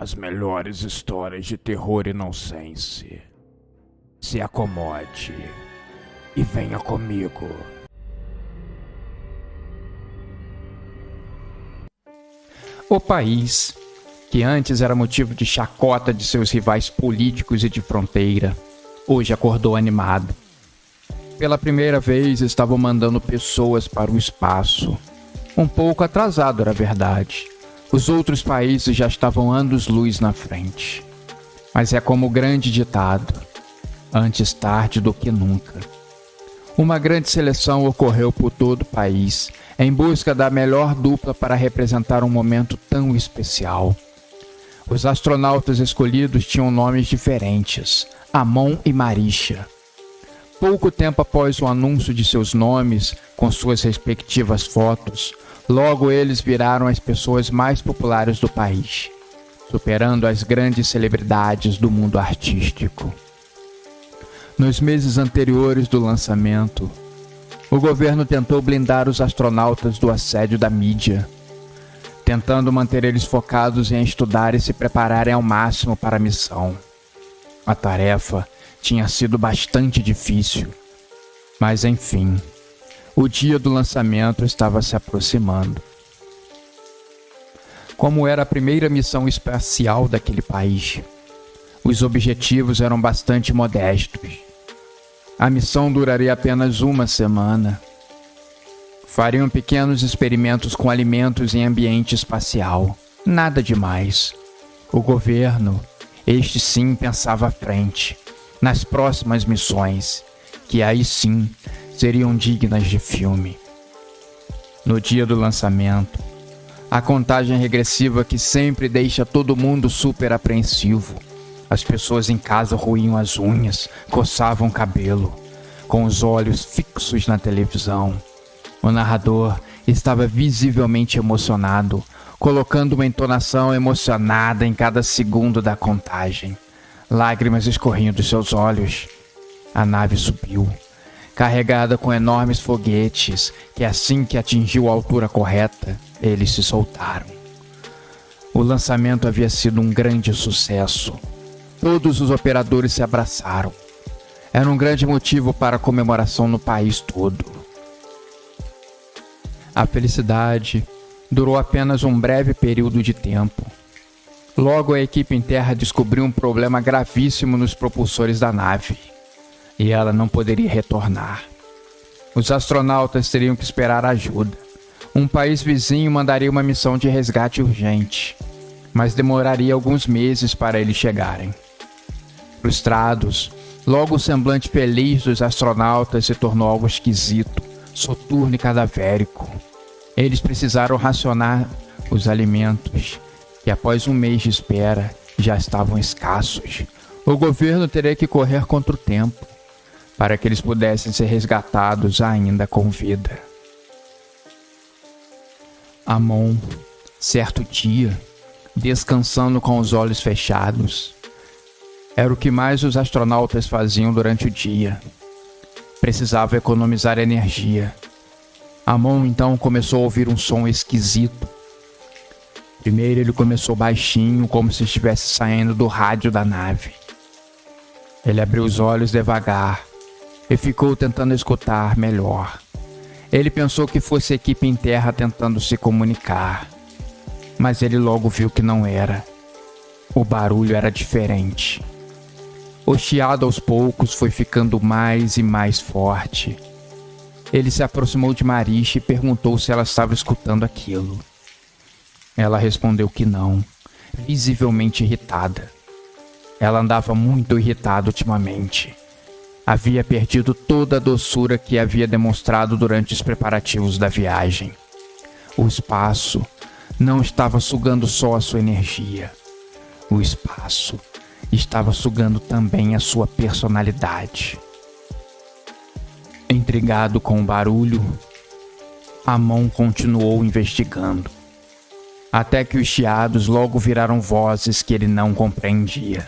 As melhores histórias de terror e nonsense. Se acomode e venha comigo. O país, que antes era motivo de chacota de seus rivais políticos e de fronteira, hoje acordou animado. Pela primeira vez estavam mandando pessoas para o espaço. Um pouco atrasado, era verdade. Os outros países já estavam anos-luz na frente. Mas é como o grande ditado: antes tarde do que nunca. Uma grande seleção ocorreu por todo o país, em busca da melhor dupla para representar um momento tão especial. Os astronautas escolhidos tinham nomes diferentes: Amon e Marisha. Pouco tempo após o anúncio de seus nomes, com suas respectivas fotos, logo eles viraram as pessoas mais populares do país, superando as grandes celebridades do mundo artístico. Nos meses anteriores do lançamento, o governo tentou blindar os astronautas do assédio da mídia, tentando manter eles focados em estudar e se prepararem ao máximo para a missão. A tarefa tinha sido bastante difícil, mas enfim, o dia do lançamento estava se aproximando. Como era a primeira missão espacial daquele país, os objetivos eram bastante modestos. A missão duraria apenas uma semana. Fariam pequenos experimentos com alimentos em ambiente espacial. Nada demais. O governo, este sim, pensava à frente, nas próximas missões, que aí sim seriam dignas de filme. No dia do lançamento, a contagem regressiva que sempre deixa todo mundo super apreensivo. As pessoas em casa roíam as unhas, coçavam o cabelo, com os olhos fixos na televisão. O narrador estava visivelmente emocionado, colocando uma entonação emocionada em cada segundo da contagem. Lágrimas escorriam dos seus olhos. A nave subiu, carregada com enormes foguetes, que assim que atingiu a altura correta, eles se soltaram. O lançamento havia sido um grande sucesso. Todos os operadores se abraçaram. Era um grande motivo para a comemoração no país todo. A felicidade durou apenas um breve período de tempo. Logo, a equipe em terra descobriu um problema gravíssimo nos propulsores da nave, e ela não poderia retornar. Os astronautas teriam que esperar ajuda. Um país vizinho mandaria uma missão de resgate urgente, mas demoraria alguns meses para eles chegarem. Frustrados, logo o semblante feliz dos astronautas se tornou algo esquisito, soturno e cadavérico. Eles precisaram racionar os alimentos, que após um mês de espera já estavam escassos. O governo teria que correr contra o tempo, para que eles pudessem ser resgatados ainda com vida. Amon, certo dia, descansando com os olhos fechados, era o que mais os astronautas faziam durante o dia. Precisava economizar energia. Amon então começou a ouvir um som esquisito. Primeiro ele começou baixinho, como se estivesse saindo do rádio da nave. Ele abriu os olhos devagar e ficou tentando escutar melhor. Ele pensou que fosse a equipe em terra tentando se comunicar, mas ele logo viu que não era. O barulho era diferente. O chiado aos poucos foi ficando mais e mais forte. Ele se aproximou de Marisha e perguntou se ela estava escutando aquilo. Ela respondeu que não, visivelmente irritada. Ela andava muito irritada ultimamente. Havia perdido toda a doçura que havia demonstrado durante os preparativos da viagem. O espaço não estava sugando só a sua energia. O espaço estava sugando também a sua personalidade. Intrigado com o barulho, Amon continuou investigando, até que os chiados logo viraram vozes que ele não compreendia.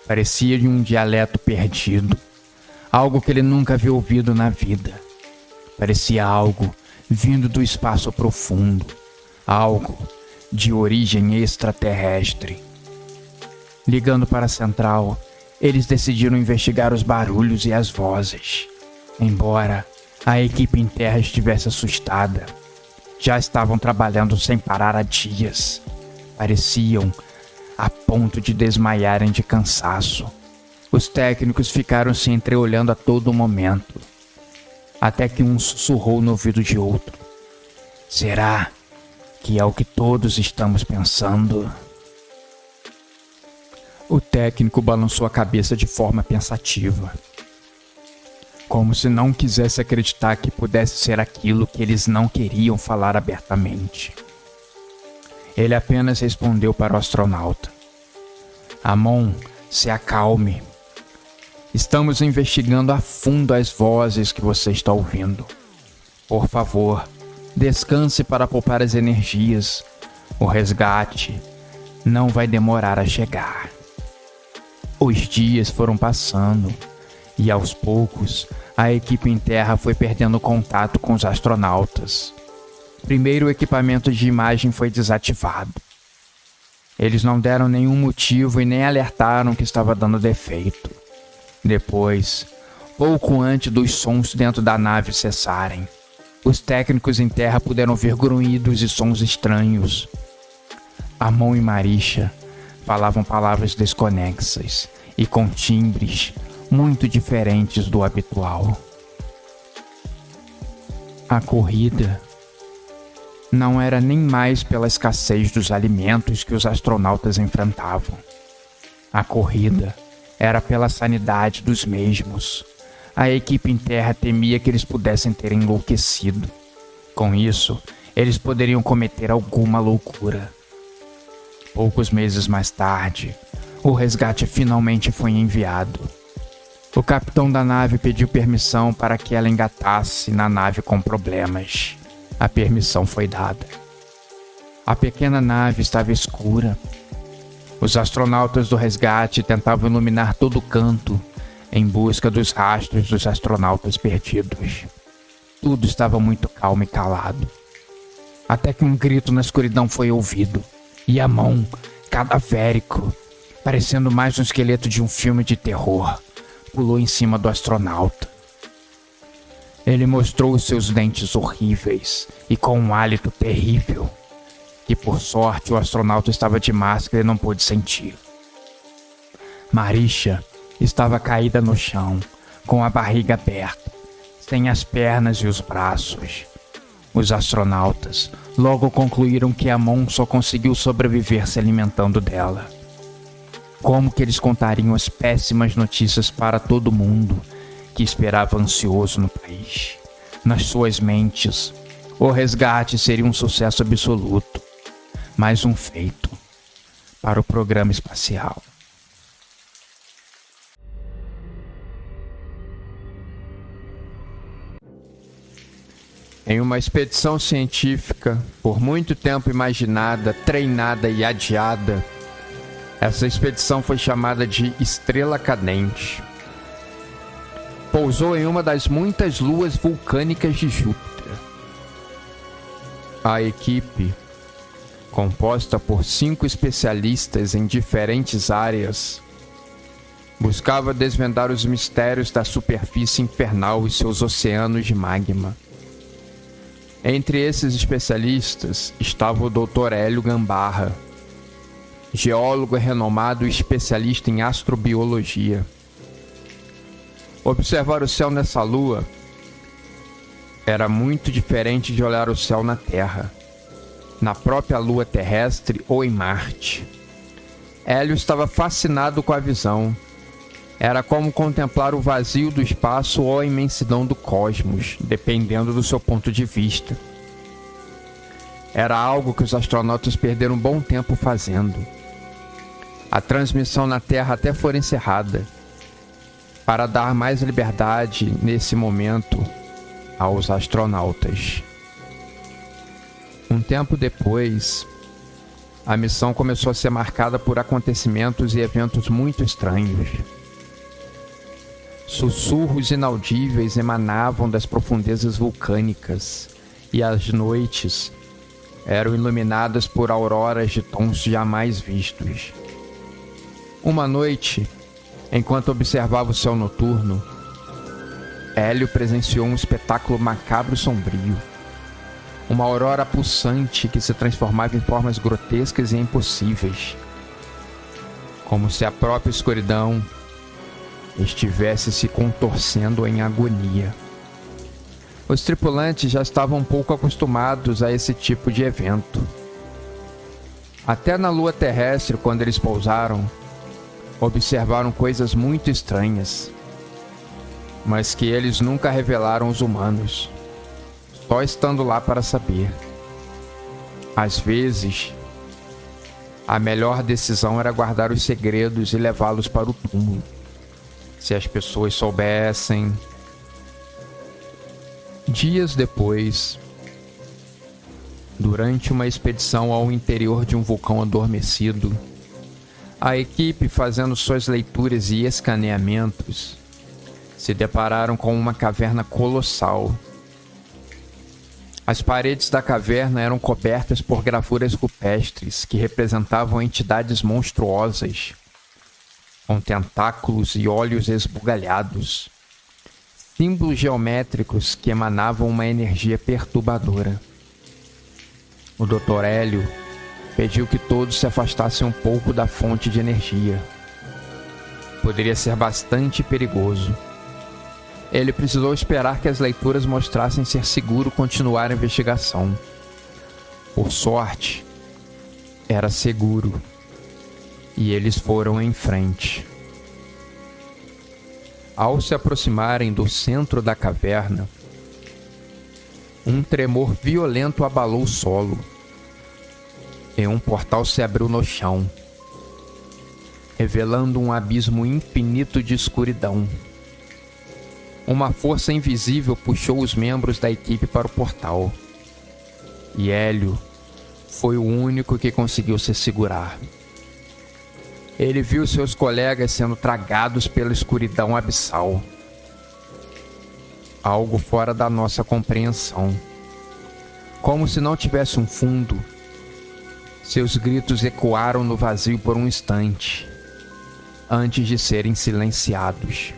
Parecia de um dialeto perdido, algo que ele nunca havia ouvido na vida. Parecia algo vindo do espaço profundo, algo de origem extraterrestre. Ligando para a central, eles decidiram investigar os barulhos e as vozes. Embora a equipe em terra estivesse assustada, já estavam trabalhando sem parar há dias. Pareciam a ponto de desmaiarem de cansaço. Os técnicos ficaram se entreolhando a todo momento, até que um sussurrou no ouvido de outro. Será que é o que todos estamos pensando? O técnico balançou a cabeça de forma pensativa, como se não quisesse acreditar que pudesse ser aquilo que eles não queriam falar abertamente. Ele apenas respondeu para o astronauta. Amon, se acalme. Estamos investigando a fundo as vozes que você está ouvindo. Por favor, descanse para poupar as energias. O resgate não vai demorar a chegar. Os dias foram passando e, aos poucos, a equipe em terra foi perdendo contato com os astronautas. Primeiro, o equipamento de imagem foi desativado. Eles não deram nenhum motivo e nem alertaram que estava dando defeito. Depois, pouco antes dos sons dentro da nave cessarem, os técnicos em terra puderam ouvir grunhidos e sons estranhos. Amon e Marisha falavam palavras desconexas e com timbres muito diferentes do habitual. A corrida não era nem mais pela escassez dos alimentos que os astronautas enfrentavam. A corrida era pela sanidade dos mesmos. A equipe em terra temia que eles pudessem ter enlouquecido. Com isso, eles poderiam cometer alguma loucura. Poucos meses mais tarde, o resgate finalmente foi enviado. O capitão da nave pediu permissão para que ela engatasse na nave com problemas. A permissão foi dada. A pequena nave estava escura. Os astronautas do resgate tentavam iluminar todo o canto em busca dos rastros dos astronautas perdidos. Tudo estava muito calmo e calado. Até que um grito na escuridão foi ouvido. E Amon, cadavérico, parecendo mais um esqueleto de um filme de terror, pulou em cima do astronauta. Ele mostrou os seus dentes horríveis e com um hálito terrível, que por sorte o astronauta estava de máscara e não pôde sentir. Marisha estava caída no chão, com a barriga aberta, sem as pernas e os braços. Os astronautas logo concluíram que Amon só conseguiu sobreviver se alimentando dela. Como que eles contariam as péssimas notícias para todo mundo que esperava ansioso no país? Nas suas mentes, o resgate seria um sucesso absoluto, mais um feito para o programa espacial. Em uma expedição científica, por muito tempo imaginada, treinada e adiada, essa expedição foi chamada de Estrela Cadente. Pousou em uma das muitas luas vulcânicas de Júpiter. A equipe, composta por 5 especialistas em diferentes áreas, buscava desvendar os mistérios da superfície infernal e seus oceanos de magma. Entre esses especialistas estava o Dr. Hélio Gambarra, geólogo renomado e especialista em astrobiologia. Observar o céu nessa lua era muito diferente de olhar o céu na Terra, na própria lua terrestre ou em Marte. Hélio estava fascinado com a visão. Era como contemplar o vazio do espaço ou a imensidão do cosmos, dependendo do seu ponto de vista. Era algo que os astronautas perderam um bom tempo fazendo. A transmissão na Terra até foi encerrada, para dar mais liberdade, nesse momento, aos astronautas. Um tempo depois, a missão começou a ser marcada por acontecimentos e eventos muito estranhos. Sussurros inaudíveis emanavam das profundezas vulcânicas e as noites eram iluminadas por auroras de tons jamais vistos. Uma noite, enquanto observava o céu noturno, Hélio presenciou um espetáculo macabro e sombrio. Uma aurora pulsante que se transformava em formas grotescas e impossíveis, como se a própria escuridão estivesse se contorcendo em agonia. Os tripulantes já estavam um pouco acostumados a esse tipo de evento. Até na lua terrestre, quando eles pousaram, observaram coisas muito estranhas, mas que eles nunca revelaram aos humanos, só estando lá para saber. Às vezes, a melhor decisão era guardar os segredos e levá-los para o túmulo. Se as pessoas soubessem. Dias depois, durante uma expedição ao interior de um vulcão adormecido, a equipe, fazendo suas leituras e escaneamentos, se depararam com uma caverna colossal. As paredes da caverna eram cobertas por gravuras rupestres que representavam entidades monstruosas, com tentáculos e olhos esbugalhados, símbolos geométricos que emanavam uma energia perturbadora. O Dr. Hélio pediu que todos se afastassem um pouco da fonte de energia. Poderia ser bastante perigoso. Ele precisou esperar que as leituras mostrassem ser seguro continuar a investigação. Por sorte, era seguro, e eles foram em frente. Ao se aproximarem do centro da caverna, um tremor violento abalou o solo, e um portal se abriu no chão, revelando um abismo infinito de escuridão. Uma força invisível puxou os membros da equipe para o portal, e Hélio foi o único que conseguiu se segurar. Ele viu seus colegas sendo tragados pela escuridão abissal. Algo fora da nossa compreensão. Como se não tivesse um fundo, seus gritos ecoaram no vazio por um instante, antes de serem silenciados.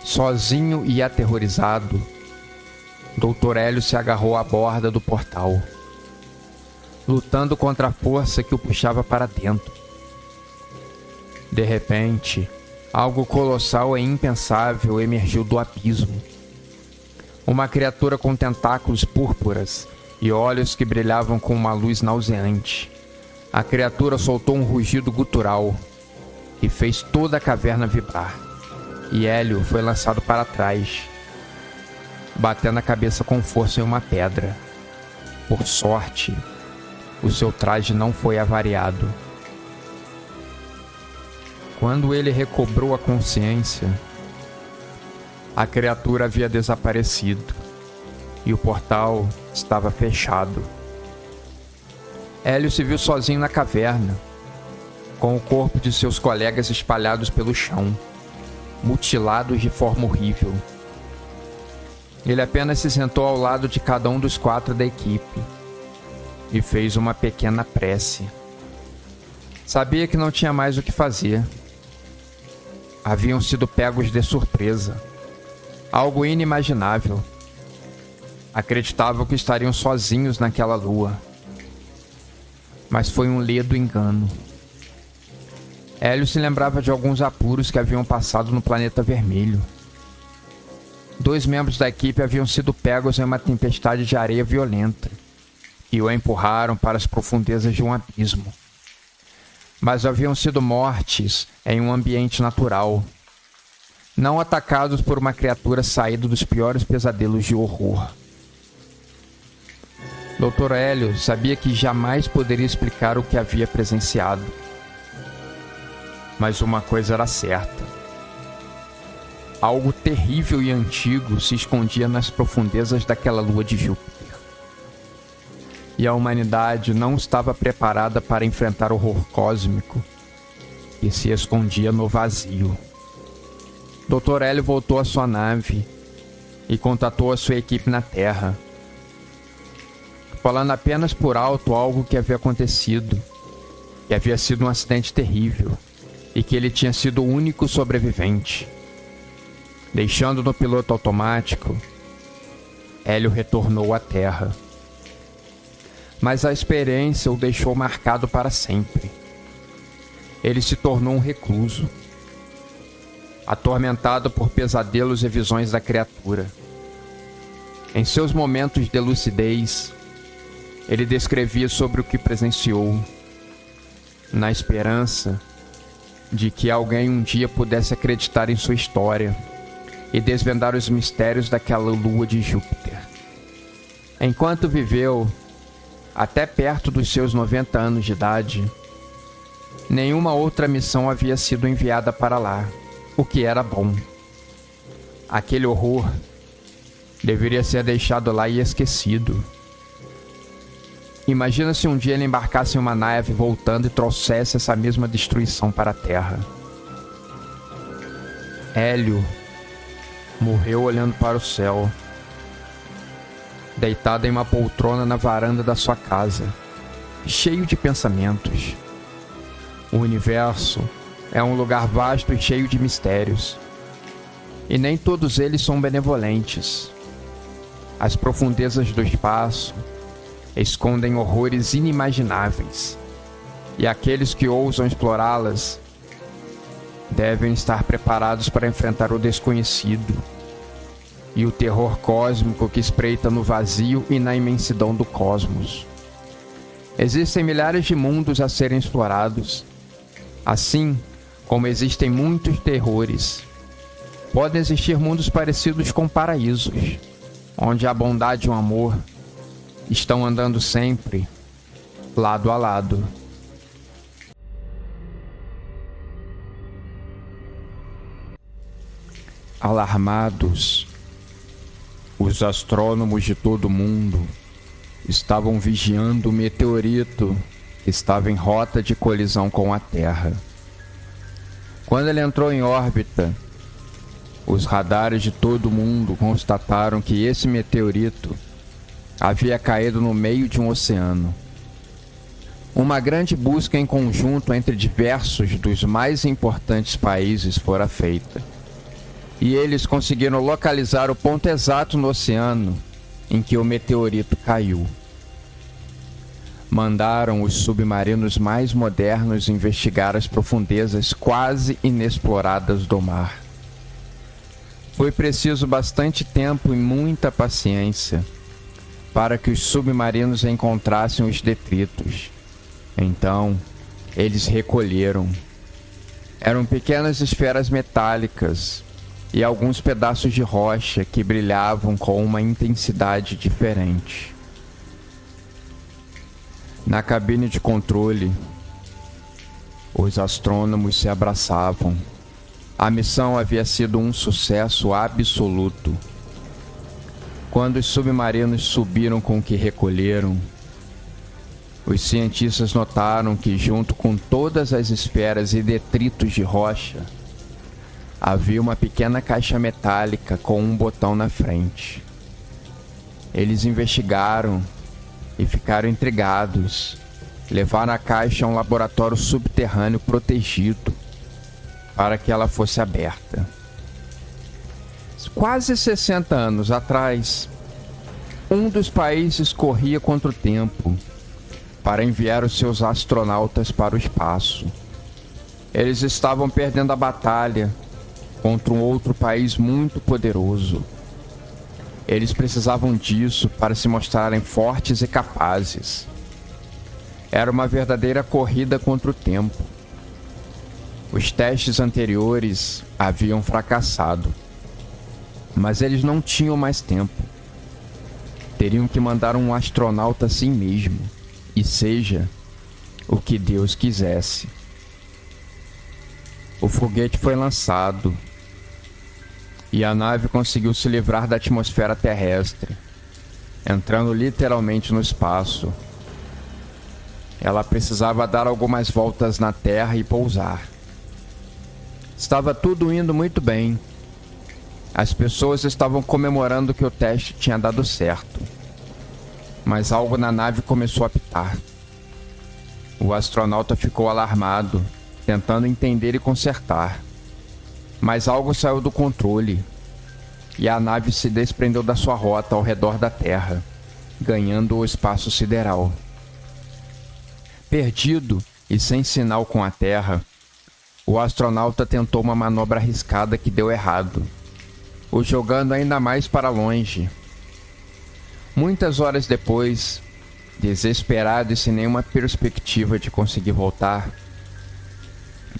Sozinho e aterrorizado, Dr. Hélio se agarrou à borda do portal, lutando contra a força que o puxava para dentro. De repente, algo colossal e impensável emergiu do abismo. Uma criatura com tentáculos púrpuras e olhos que brilhavam com uma luz nauseante. A criatura soltou um rugido gutural que fez toda a caverna vibrar. E Hélio foi lançado para trás, batendo a cabeça com força em uma pedra. Por sorte, o seu traje não foi avariado. Quando ele recobrou a consciência, a criatura havia desaparecido e o portal estava fechado. Hélio se viu sozinho na caverna, com o corpo de seus colegas espalhados pelo chão, mutilados de forma horrível. Ele apenas se sentou ao lado de cada um dos 4 da equipe e fez uma pequena prece. Sabia que não tinha mais o que fazer. Haviam sido pegos de surpresa. Algo inimaginável. Acreditavam que estariam sozinhos naquela lua. Mas foi um ledo engano. Hélio se lembrava de alguns apuros que haviam passado no planeta vermelho. 2 membros da equipe haviam sido pegos em uma tempestade de areia violenta e o empurraram para as profundezas de um abismo. Mas haviam sido mortos em um ambiente natural, não atacados por uma criatura saída dos piores pesadelos de horror. Dr. Hélio sabia que jamais poderia explicar o que havia presenciado. Mas uma coisa era certa. Algo terrível e antigo se escondia nas profundezas daquela lua de Júpiter. E a humanidade não estava preparada para enfrentar o horror cósmico que se escondia no vazio. Dr. Hélio voltou à sua nave e contatou a sua equipe na Terra, falando apenas por alto algo que havia acontecido, que havia sido um acidente terrível, e que ele tinha sido o único sobrevivente. Deixando no piloto automático, Hélio retornou à Terra. Mas a experiência o deixou marcado para sempre. Ele se tornou um recluso, atormentado por pesadelos e visões da criatura. Em seus momentos de lucidez, ele descrevia sobre o que presenciou, na esperança de que alguém um dia pudesse acreditar em sua história e desvendar os mistérios daquela lua de Júpiter. Enquanto viveu, até perto dos seus 90 anos de idade, nenhuma outra missão havia sido enviada para lá, o que era bom. Aquele horror deveria ser deixado lá e esquecido. Imagina se um dia ele embarcasse em uma nave voltando e trouxesse essa mesma destruição para a Terra. Hélio morreu olhando para o céu, deitado em uma poltrona na varanda da sua casa, cheio de pensamentos. O universo é um lugar vasto e cheio de mistérios, e nem todos eles são benevolentes. As profundezas do espaço escondem horrores inimagináveis, e aqueles que ousam explorá-las devem estar preparados para enfrentar o desconhecido e o terror cósmico que espreita no vazio e na imensidão do cosmos. Existem milhares de mundos a serem explorados, assim como existem muitos terrores. Podem existir mundos parecidos com paraísos, onde a bondade e o amor estão andando sempre, lado a lado. Alarmados, os astrônomos de todo o mundo estavam vigiando o meteorito que estava em rota de colisão com a Terra. Quando ele entrou em órbita, os radares de todo o mundo constataram que esse meteorito havia caído no meio de um oceano. Uma grande busca em conjunto entre diversos dos mais importantes países fora feita, e eles conseguiram localizar o ponto exato no oceano em que o meteorito caiu. Mandaram os submarinos mais modernos investigar as profundezas quase inexploradas do mar. Foi preciso bastante tempo e muita paciência para que os submarinos encontrassem os detritos. Então, eles recolheram. Eram pequenas esferas metálicas e alguns pedaços de rocha que brilhavam com uma intensidade diferente. Na cabine de controle, os astrônomos se abraçavam. A missão havia sido um sucesso absoluto. Quando os submarinos subiram com o que recolheram, os cientistas notaram que, junto com todas as esferas e detritos de rocha, havia uma pequena caixa metálica com um botão na frente. Eles investigaram e ficaram intrigados. Levaram a caixa a um laboratório subterrâneo protegido para que ela fosse aberta. Quase 60 anos atrás, um dos países corria contra o tempo para enviar os seus astronautas para o espaço. Eles estavam perdendo a batalha contra um outro país muito poderoso. Eles precisavam disso para se mostrarem fortes e capazes. Era uma verdadeira corrida contra o tempo. Os testes anteriores haviam fracassado, mas eles não tinham mais tempo. Teriam que mandar um astronauta assim mesmo, e seja o que Deus quisesse. O foguete foi lançado e a nave conseguiu se livrar da atmosfera terrestre, entrando literalmente no espaço. Ela precisava dar algumas voltas na Terra e pousar. Estava tudo indo muito bem. As pessoas estavam comemorando que o teste tinha dado certo. Mas algo na nave começou a apitar. O astronauta ficou alarmado tentando entender e consertar. Mas algo saiu do controle, e a nave se desprendeu da sua rota ao redor da Terra, ganhando o espaço sideral. Perdido e sem sinal com a Terra, o astronauta tentou uma manobra arriscada que deu errado, o jogando ainda mais para longe. Muitas horas depois, desesperado e sem nenhuma perspectiva de conseguir voltar,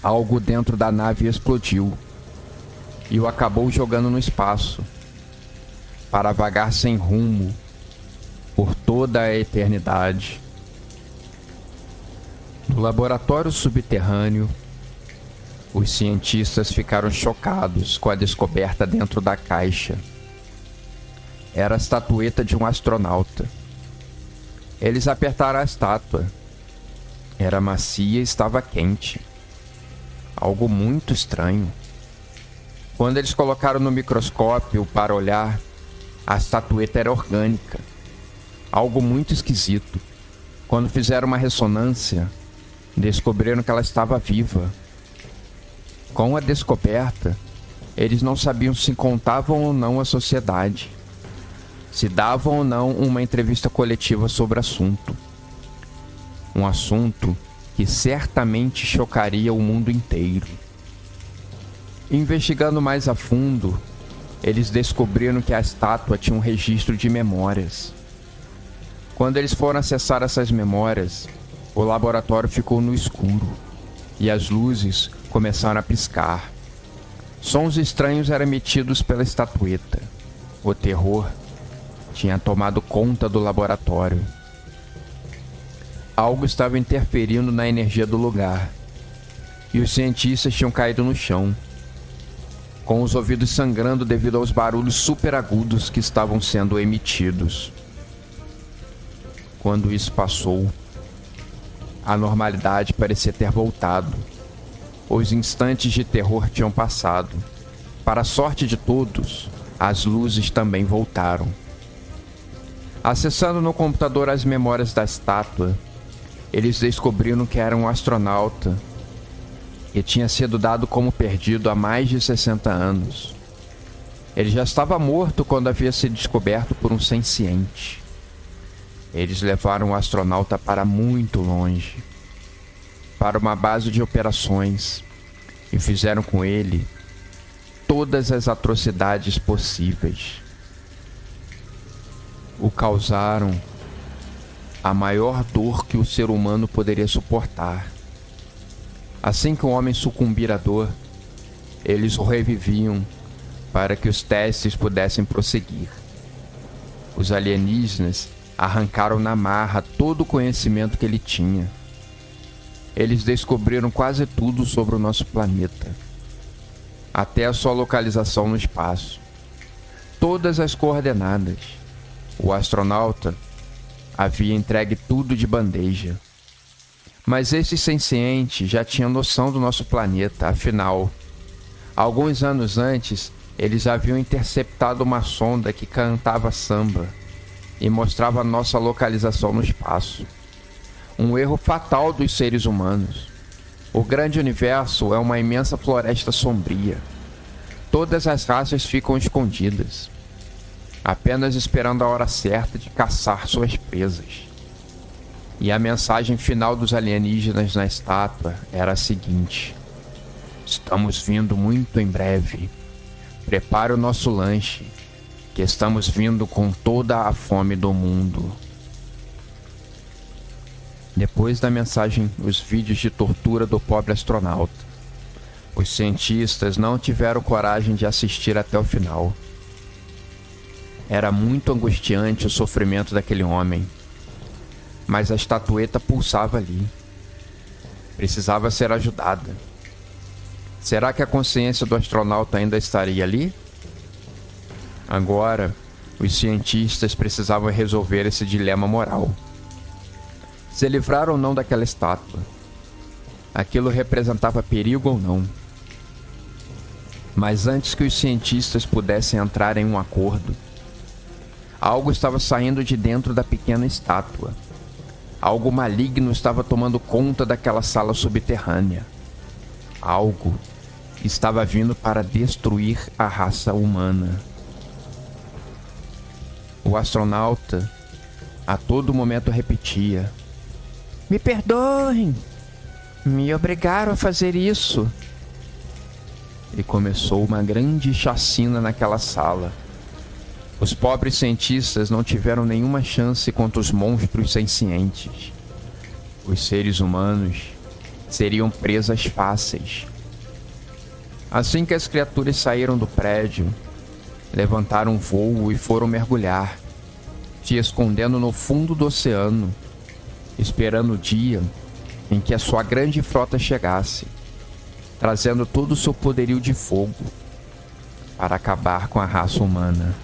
algo dentro da nave explodiu e o acabou jogando no espaço, para vagar sem rumo por toda a eternidade. No laboratório subterrâneo, os cientistas ficaram chocados com a descoberta dentro da caixa. Era a estatueta de um astronauta. Eles apertaram a estátua. Era macia e estava quente. Algo muito estranho. Quando eles colocaram no microscópio para olhar, a estatueta era orgânica. Algo muito esquisito. Quando fizeram uma ressonância, descobriram que ela estava viva. Com a descoberta, eles não sabiam se contavam ou não à sociedade, se davam ou não uma entrevista coletiva sobre o assunto. Um assunto que certamente chocaria o mundo inteiro. Investigando mais a fundo, eles descobriram que a estátua tinha um registro de memórias. Quando eles foram acessar essas memórias, o laboratório ficou no escuro e as luzes começaram a piscar. Sons estranhos eram emitidos pela estatueta. O terror tinha tomado conta do laboratório. Algo estava interferindo na energia do lugar, e os cientistas tinham caído no chão, com os ouvidos sangrando devido aos barulhos super agudos que estavam sendo emitidos. Quando isso passou, a normalidade parecia ter voltado. Os instantes de terror tinham passado. Para a sorte de todos, as luzes também voltaram. Acessando no computador as memórias da estátua, eles descobriram que era um astronauta que tinha sido dado como perdido há mais de 60 anos. Ele já estava morto quando havia sido descoberto por um senciente. Eles levaram o astronauta para muito longe, para uma base de operações, e fizeram com ele todas as atrocidades possíveis. O causaram a maior dor que o ser humano poderia suportar. Assim que o homem sucumbir à dor, eles o reviviam para que os testes pudessem prosseguir. Os alienígenas arrancaram na marra todo o conhecimento que ele tinha. Eles descobriram quase tudo sobre o nosso planeta, até a sua localização no espaço. Todas as coordenadas. O astronauta havia entregue tudo de bandeja. Mas esses sencientes já tinham noção do nosso planeta, afinal, alguns anos antes, eles haviam interceptado uma sonda que cantava samba e mostrava nossa localização no espaço. Um erro fatal dos seres humanos. O grande universo é uma imensa floresta sombria. Todas as raças ficam escondidas, apenas esperando a hora certa de caçar suas presas. E a mensagem final dos alienígenas na estátua era a seguinte: estamos vindo muito em breve. Prepare o nosso lanche, que estamos vindo com toda a fome do mundo. Depois da mensagem, os vídeos de tortura do pobre astronauta. Os cientistas não tiveram coragem de assistir até o final. Era muito angustiante o sofrimento daquele homem. Mas a estatueta pulsava ali. Precisava ser ajudada. Será que a consciência do astronauta ainda estaria ali? Agora, os cientistas precisavam resolver esse dilema moral. Se livrar ou não daquela estátua. Aquilo representava perigo ou não. Mas antes que os cientistas pudessem entrar em um acordo, algo estava saindo de dentro da pequena estátua. Algo maligno estava tomando conta daquela sala subterrânea. Algo estava vindo para destruir a raça humana. O astronauta a todo momento repetia: "Me perdoem! Me obrigaram a fazer isso!" E começou uma grande chacina naquela sala. Os pobres cientistas não tiveram nenhuma chance contra os monstros sencientes. Os seres humanos seriam presas fáceis. Assim que as criaturas saíram do prédio, levantaram voo e foram mergulhar, se escondendo no fundo do oceano, esperando o dia em que a sua grande frota chegasse, trazendo todo o seu poderio de fogo para acabar com a raça humana.